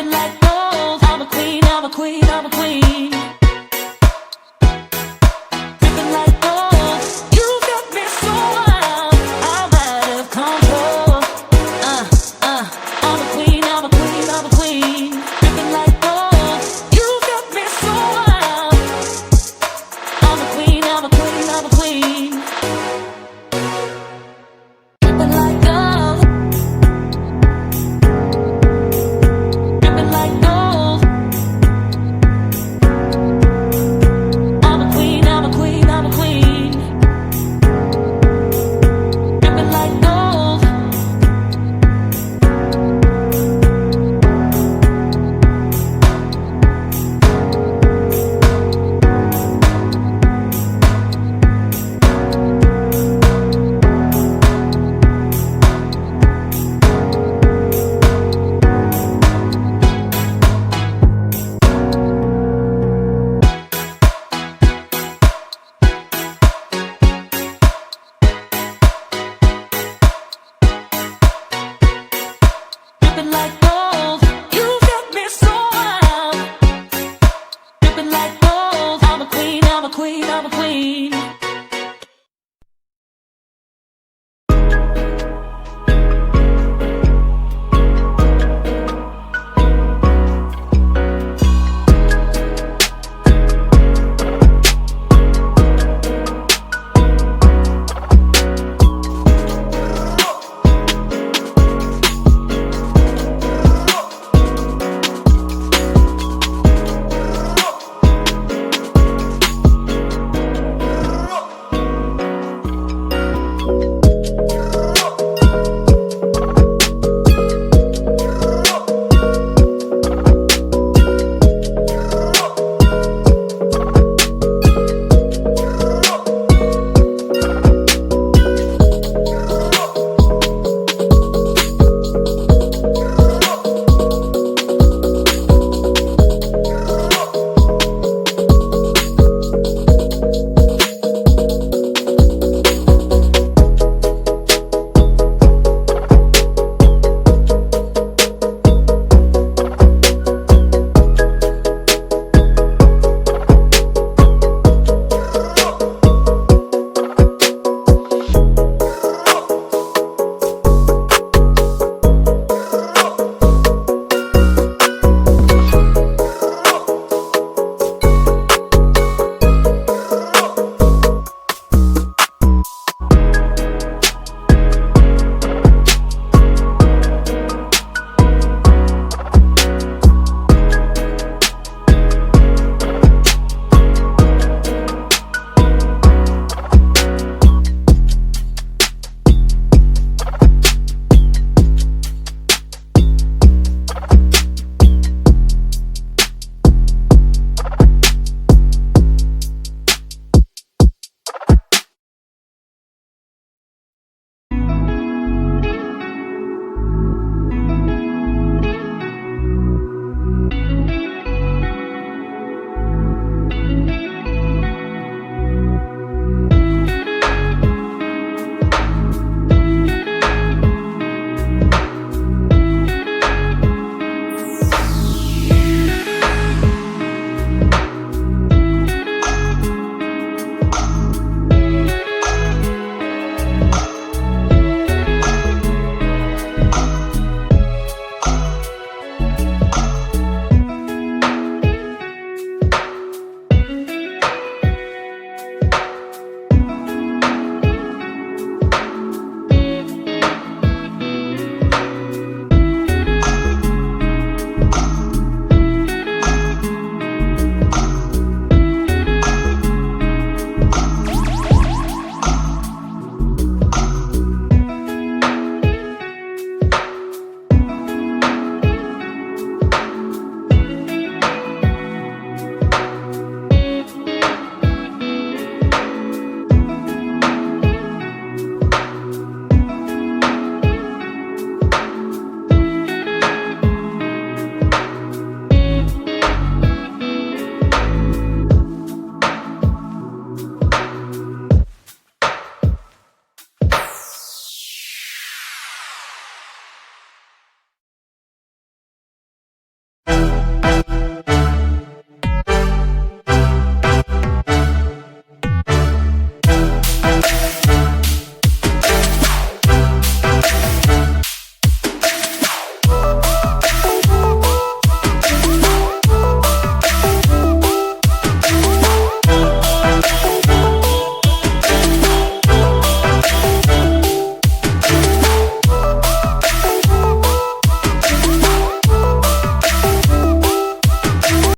dripping like gold. I'm a queen, I'm a queen, I'm a queen. Dripping like gold. You got me so wild, I'm out of control. I'm a queen, I'm a queen, I'm a queen. Dripping like gold. You got me so wild. I'm a queen, I'm a queen, I'm a queen. Dripping like gold. Dripping like gold. I'm a queen, I'm a queen, I'm a queen. Dripping like gold. Dripping like gold.